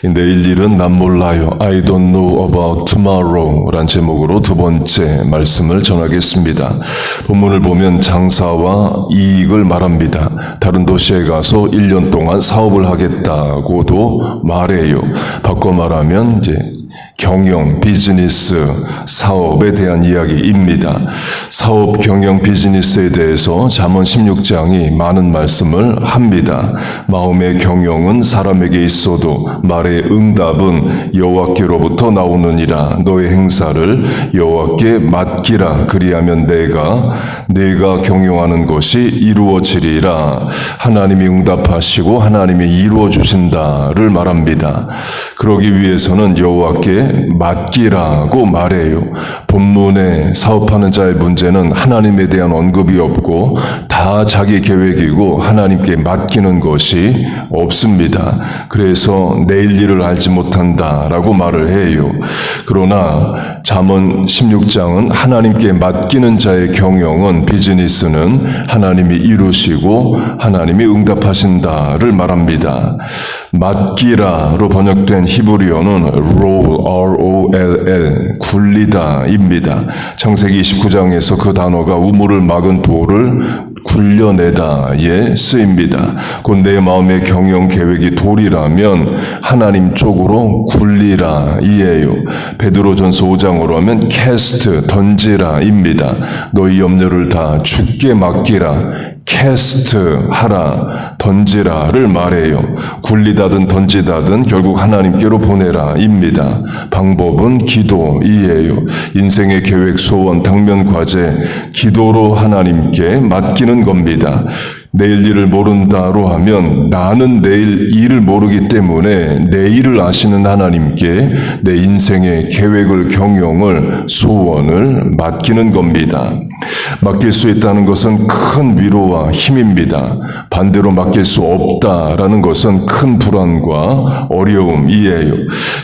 내일 일은 난 몰라요. I don't know about tomorrow 란 제목으로 두 번째 말씀을 전하겠습니다. 본문을 보면 장사와 이익을 말합니다. 다른 도시에 가서 1년 동안 사업을 하겠다고도 말해요. 바꿔 말하면 이제 경영, 비즈니스, 사업에 대한 이야기입니다. 사업, 경영, 비즈니스에 대해서 잠언 16장이 많은 말씀을 합니다. 마음의 경영은 사람에게 있어도 말의 응답은 여호와께로부터 나오느니라. 너의 행사를 여호와께 맡기라. 그리하면 내가 경영하는 것이 이루어지리라. 하나님이 응답하시고 하나님이 이루어 주신다를 말합니다. 그러기 위해서는 여호와께 맡기라고 말해요. 본문에 사업하는 자의 문제는 하나님에 대한 언급이 없고 다 자기 계획이고 하나님께 맡기는 것이 없습니다. 그래서 내일 일을 알지 못한다라고 말을 해요. 그러나 잠언 16장은 하나님께 맡기는 자의 경영은 비즈니스는 하나님이 이루시고 하나님이 응답하신다를 말합니다. 맡기라로 번역된 히브리어는 roll, 굴리다입니다. 창세기 29장에서 그 단어가 우물을 막은 돌을 굴려내다에 쓰입니다. 곧 내 마음의 경영 계획이 돌이라면 하나님 쪽으로 굴리라 이에요. 베드로전서 5장으로 하면 cast, 던지라입니다. 너희 염려를 다 주께 맡기라. 캐스트 하라, 던지라를 말해요. 굴리다든 던지다든 결국 하나님께로 보내라 입니다. 방법은 기도이에요. 인생의 계획, 소원, 당면 과제, 기도로 하나님께 맡기는 겁니다. 내일 일을 모른다로 하면 나는 내일 일을 모르기 때문에 내일을 아시는 하나님께 내 인생의 계획을, 경영을, 소원을 맡기는 겁니다. 맡길 수 있다는 것은 큰 위로와 힘입니다. 반대로 맡길 수 없다라는 것은 큰 불안과 어려움이에요.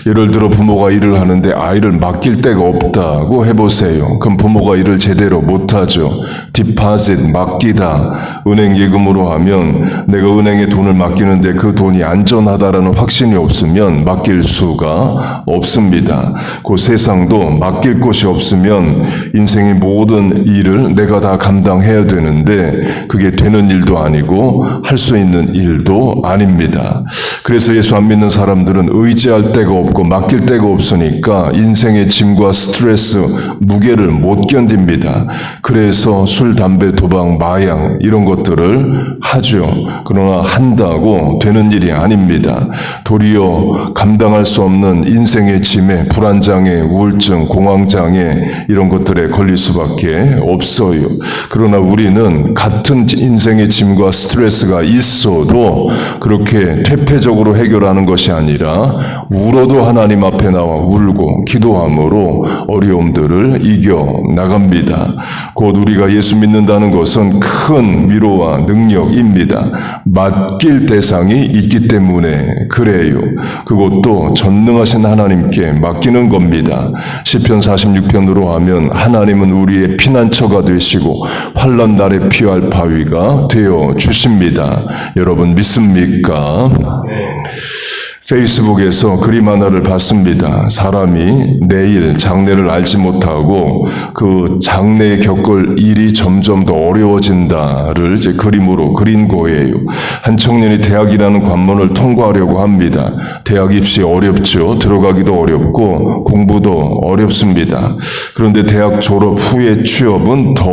예를 들어 부모가 일을 하는데 아이를 맡길 데가 없다고 해보세요. 그럼 부모가 일을 제대로 못하죠. 디파짓, 맡기다, 은행 예금으로 하면 내가 은행에 돈을 맡기는데 그 돈이 안전하다라는 확신이 없으면 맡길 수가 없습니다. 그 세상도 맡길 곳이 없으면 인생의 모든 일을 내가 다 감당해야 되는데 그게 되는 일도 아니고 할 수 있는 일도 아닙니다. 그래서 예수 안 믿는 사람들은 의지할 데가 없고 맡길 데가 없으니까 인생의 짐과 스트레스, 무게를 못 견딥니다. 그래서 술, 담배, 도박, 마약 이런 것들을 하죠. 그러나 한다고 되는 일이 아닙니다. 도리어 감당할 수 없는 인생의 짐에 불안장애, 우울증, 공황장애 이런 것들에 걸릴 수밖에 없어요. 그러나 우리는 같은 인생의 짐과 스트레스가 있어도 그렇게 퇴폐적으로 해결하는 것이 아니라 울어도 하나님 앞에 나와 울고 기도함으로 어려움들을 이겨 나갑니다. 곧 우리가 예수 믿는다는 것은 큰 위로와 능력입니다. 맡길 대상이 있기 때문에 그래요. 그것도 전능하신 하나님께 맡기는 겁니다. 시편 46편으로 하면 하나님은 우리의 피난처가 되시고 환난 날에 피할 바위가 되어 주십니다. 여러분 믿습니까? 페이스북에서 그림 하나를 봤습니다. 사람이 내일 장래를 알지 못하고 그 장래에 겪을 일이 점점 더 어려워진다를 이제 그림으로 그린 거예요. 한 청년이 대학이라는 관문을 통과하려고 합니다. 대학 입시 어렵죠. 들어가기도 어렵고 공부도 어렵습니다. 그런데 대학 졸업 후에 취업은 더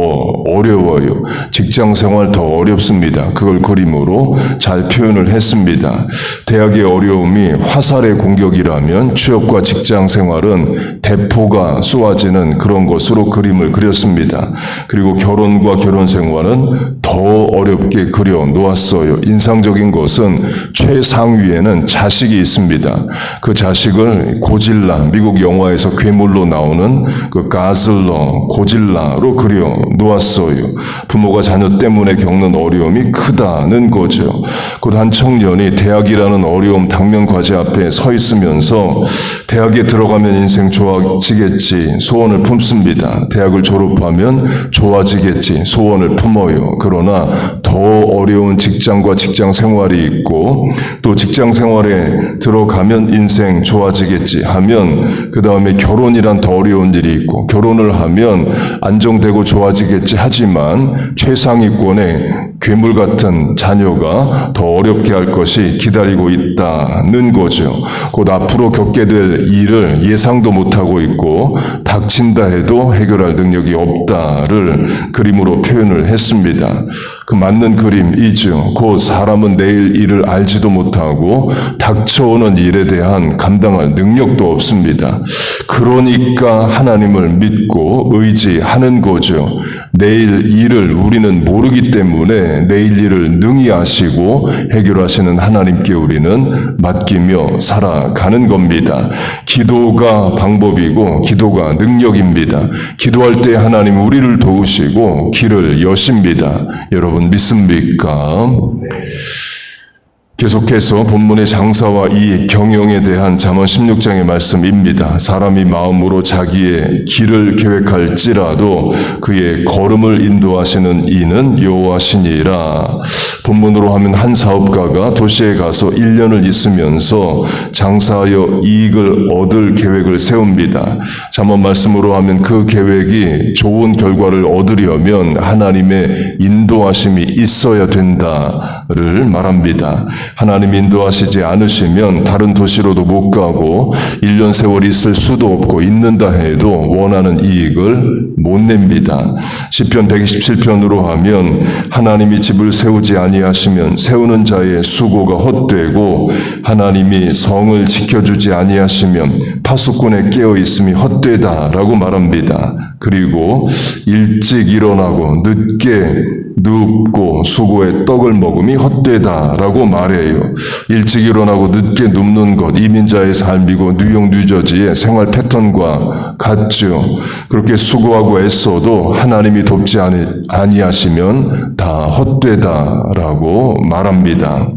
어려워요. 직장 생활 더 어렵습니다. 그걸 그림으로 잘 표현을 했습니다. 대학의 어려움이 화살의 공격이라면 취업과 직장 생활은 대포가 쏘아지는 그런 것으로 그림을 그렸습니다. 그리고 결혼과 결혼 생활은 더 어렵게 그려 놓았어요. 인상적인 것은 최상위에는 자식이 있습니다. 그 자식을 고질라, 미국 영화에서 괴물로 나오는 그 가슬러, 고질라로 그려 놓았어요. 부모가 자녀 때문에 겪는 어려움이 크다는 거죠. 곧 한 청년이 대학이라는 어려움, 당면 과제 앞에 서 있으면서 대학에 들어가면 인생 좋아지겠지 소원을 품습니다. 대학을 졸업하면 좋아지겠지 소원을 품어요. 그러나 더 어려운 직장과 직장 생활이 있고 또 직장 생활에 들어가면 인생 좋아지겠지 하면 그 다음에 결혼이란 더 어려운 일이 있고 결혼을 하면 안정되고 좋아지겠지 하지만 최상위권의 괴물 같은 자녀가 더 어렵게 할 것이 기다리고 있다는 거죠. 곧 앞으로 겪게 될 일을 예상도 못하고 있고 닥친다 해도 해결할 능력이 없다를 그림으로 표현을 했습니다. 그 맞는 그림이죠. 곧 사람은 내일 일을 알지도 못하고 닥쳐오는 일에 대한 감당할 능력도 없습니다. 그러니까 하나님을 믿고 의지하는 거죠. 내일 일을 우리는 모르기 때문에 내일 일을 능히 아시고 해결하시는 하나님께 우리는 맡기며 살아가는 겁니다. 기도가 방법이고 기도가 능력입니다. 기도할 때 하나님 우리를 도우시고 길을 여십니다. 여러분 믿습니까? 계속해서 본문의 장사와 이익, 경영에 대한 잠언 16장의 말씀입니다. 사람이 마음으로 자기의 길을 계획할지라도 그의 걸음을 인도하시는 이는 여호와시니라. 본문으로 하면 한 사업가가 도시에 가서 1년을 있으면서 장사하여 이익을 얻을 계획을 세웁니다. 잠언 말씀으로 하면 그 계획이 좋은 결과를 얻으려면 하나님의 인도하심이 있어야 된다를 말합니다. 하나님 인도하시지 않으시면 다른 도시로도 못 가고 1년 세월 있을 수도 없고 있는다 해도 원하는 이익을 못 냅니다. 시편 127편으로 하면 하나님이 집을 세우지 아니하시면 세우는 자의 수고가 헛되고 하나님이 성을 지켜주지 아니하시면 파수꾼의 깨어 있음이 헛되다라고 말합니다. 그리고 일찍 일어나고 늦게 눕고 수고의 떡을 먹음이 헛되다라고 말해요. 일찍 일어나고 늦게 눕는 것 이민자의 삶이고 뉴욕 뉴저지의 생활 패턴과 같죠. 그렇게 수고하고 애써도 하나님이 돕지 아니하시면 다 헛되다라고 말합니다.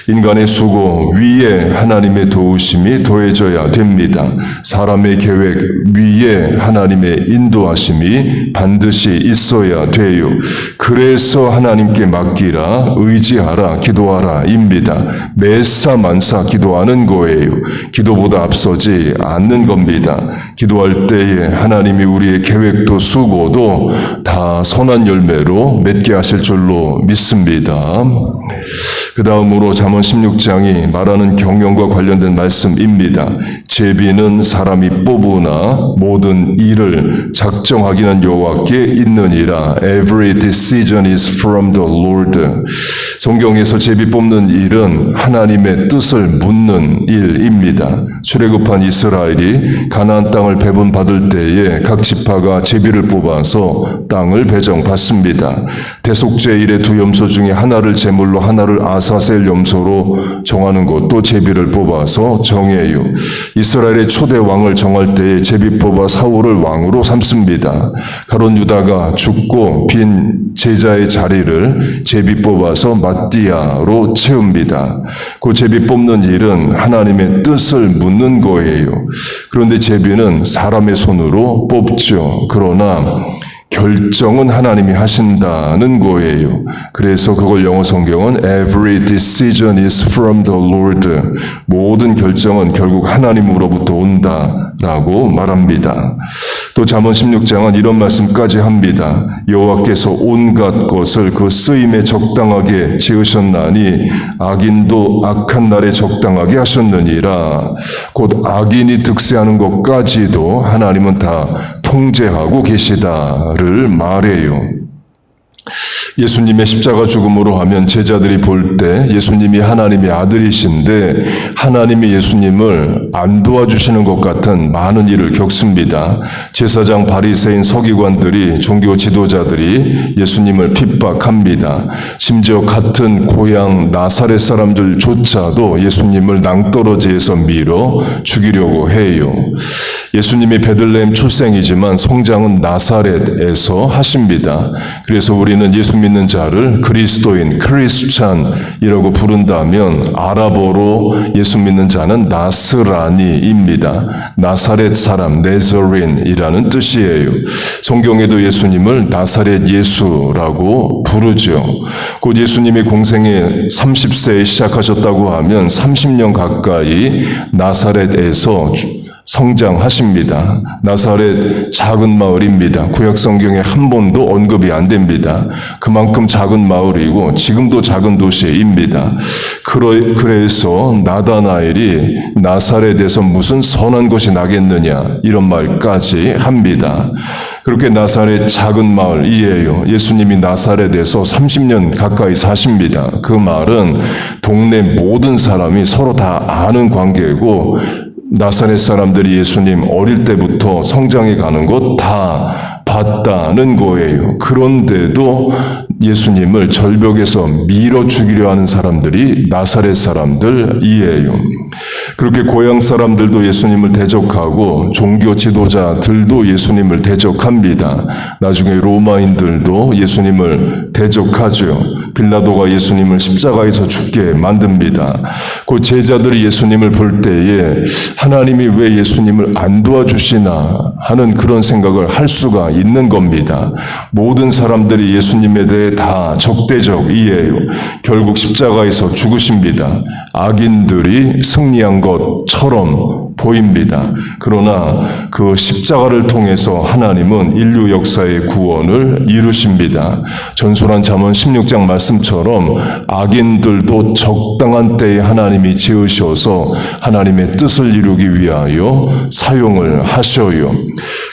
인간의 수고 위에 하나님의 도우심이 더해져야 됩니다. 사람의 계획 위에 하나님의 인도하심이 반드시 있어야 돼요. 그래서 하나님께 맡기라, 의지하라, 기도하라 입니다. 매사만사 기도하는 거예요. 기도보다 앞서지 않는 겁니다. 기도할 때에 하나님이 우리의 계획도 수고도 다 선한 열매로 맺게 하실 줄로 믿습니다. 그 다음으로 잠언 16장이 말하는 경영과 관련된 말씀입니다. 제비는 사람이 뽑으나 모든 일을 작정하기는 여호와께 있느니라. Every decision is from the Lord. 성경에서 제비 뽑는 일은 하나님의 뜻을 묻는 일입니다. 출애굽한 이스라엘이 가나안 땅을 배분받을 때에 각 지파가 제비를 뽑아서 땅을 배정받습니다. 대속죄일의 두 염소 중에 하나를 제물로 하나를 아사셀 염소로 정하는 것도 제비를 뽑아서 정해요. 이스라엘의 초대 왕을 정할 때에 제비 뽑아 사울을 왕으로 삼습니다. 가룟 유다가 죽고 빈 제자의 자리를 제비 뽑아서 마띠아로 채웁니다. 그 제비 뽑는 일은 하나님의 뜻을 묻는 거예요. 그런데 제비는 사람의 손으로 뽑죠. 그러나 결정은 하나님이 하신다는 거예요. 그래서 그걸 영어 성경은 Every decision is from the Lord. 모든 결정은 결국 하나님으로부터 온다라고 말합니다. 또 잠언 16장은 이런 말씀까지 합니다. 여호와께서 온갖 것을 그 쓰임에 적당하게 지으셨나니 악인도 악한 날에 적당하게 하셨느니라. 곧 악인이 득세하는 것까지도 하나님은 다 통제하고 계시다를 말해요. 예수님의 십자가 죽음으로 하면 제자들이 볼 때 예수님이 하나님의 아들이신데 하나님이 예수님을 안 도와주시는 것 같은 많은 일을 겪습니다. 제사장 바리새인 서기관들이 종교 지도자들이 예수님을 핍박합니다. 심지어 같은 고향 나사렛 사람들조차도 예수님을 낭떠러지에서 밀어 죽이려고 해요. 예수님이 베들레헴 출생이지만 성장은 나사렛에서 하십니다. 그래서 우리는 예수 믿는 자를 그리스도인, 크리스찬이라고 부른다면 아랍어로 예수 믿는 자는 나스라니입니다. 나사렛 사람, 네저린이라는 뜻이에요. 성경에도 예수님을 나사렛 예수라고 부르죠. 곧 예수님이 공생에 30세에 시작하셨다고 하면 30년 가까이 나사렛에서 성장하십니다. 나사렛 작은 마을입니다. 구약 성경에 한 번도 언급이 안 됩니다. 그만큼 작은 마을이고 지금도 작은 도시입니다. 그래서 나다나엘이 나사렛에서 무슨 선한 것이 나겠느냐 이런 말까지 합니다. 그렇게 나사렛 작은 마을이에요. 예수님이 나사렛에서 30년 가까이 사십니다. 그 말은 동네 모든 사람이 서로 다 아는 관계고 나사렛 사람들이 예수님 어릴 때부터 성장해 가는 것 다 봤다는 거예요. 그런데도 예수님을 절벽에서 밀어 죽이려 하는 사람들이 나사렛 사람들이에요. 그렇게 고향 사람들도 예수님을 대적하고 종교 지도자들도 예수님을 대적합니다. 나중에 로마인들도 예수님을 대적하죠. 빌라도가 예수님을 십자가에서 죽게 만듭니다. 그 제자들이 예수님을 볼 때에 하나님이 왜 예수님을 안 도와주시나 하는 그런 생각을 할 수가 있는 겁니다. 모든 사람들이 예수님에 대해 다 적대적이에요. 결국 십자가에서 죽으십니다. 악인들이 승리한 것처럼 보입니다. 그러나 그 십자가를 통해서 하나님은 인류 역사의 구원을 이루십니다. 전설한 잠언 16장 말씀처럼 악인들도 적당한 때에 하나님이 지으셔서 하나님의 뜻을 이루기 위하여 사용을 하셔요.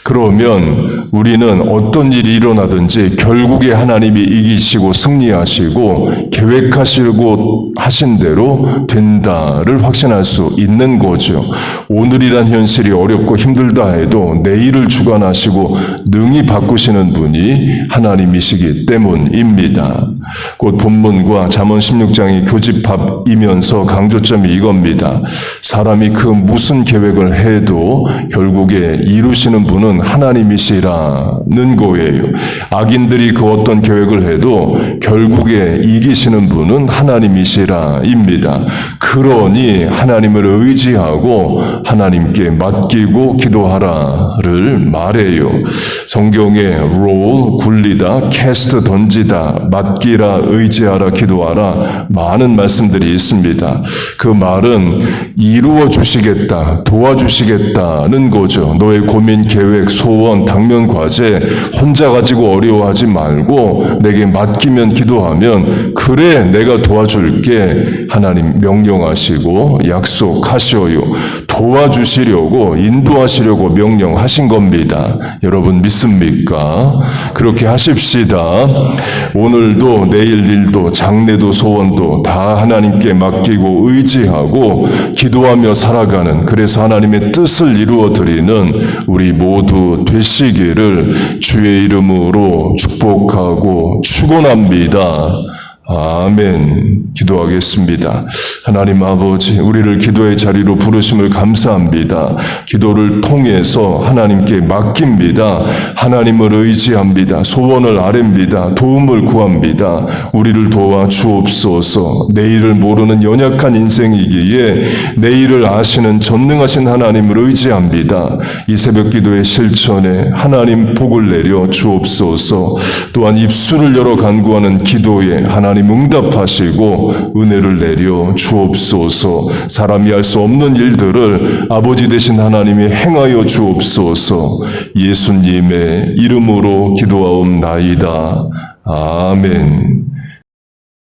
그러면 우리는 어떤 일이 일어나든지 결국에 하나님이 이기시고 승리하시고 계획하시고 하신 대로 된다를 확신할 수 있는 거죠. 오늘이란 현실이 어렵고 힘들다 해도 내일을 주관하시고 능히 바꾸시는 분이 하나님이시기 때문입니다. 곧 본문과 잠언 16장이 교집합이면서 강조점이 이겁니다. 사람이 그 무슨 계획을 해도 결국에 이루시는 분은 하나님이시라는 거예요. 악인들이 그 어떤 계획을 해도 결국에 이기시는 분은 하나님이시라입니다. 그러니 하나님을 의지하고 하나님께 맡기고 기도하라를 말해요. 성경에 roll, 굴리다, cast, 던지다, 맡기라, 의지하라, 기도하라 많은 말씀들이 있습니다. 그 말은 이루어 주시겠다, 도와주시겠다는 거죠. 너의 고민, 계획, 소원, 당면, 과제 혼자 가지고 어려워하지 말고 내게 맡기면 기도하면 그래 내가 도와줄게 하나님 명령하시고 약속하셔요. 도와주시려고 인도하시려고 명령하신 겁니다. 여러분 믿습니까? 그렇게 하십시다. 오늘도 내일 일도 장래도 소원도 다 하나님께 맡기고 의지하고 기도하며 살아가는 그래서 하나님의 뜻을 이루어드리는 우리 모두 되시기를 주의 이름으로 축복하고 축원합니다. 아멘. 기도하겠습니다. 하나님 아버지, 우리를 기도의 자리로 부르심을 감사합니다. 기도를 통해서 하나님께 맡깁니다. 하나님을 의지합니다. 소원을 아뢰입니다. 도움을 구합니다. 우리를 도와 주옵소서. 내일을 모르는 연약한 인생이기에 내일을 아시는 전능하신 하나님을 의지합니다. 이 새벽 기도의 실천에 하나님 복을 내려 주옵소서. 또한 입술을 열어 간구하는 기도에 하나님 응답하시고 은혜를 내려 주옵소서. 사람이 할 수 없는 일들을 아버지 되신 하나님이 행하여 주옵소서. 예수님의 이름으로 기도하옵나이다. 아멘.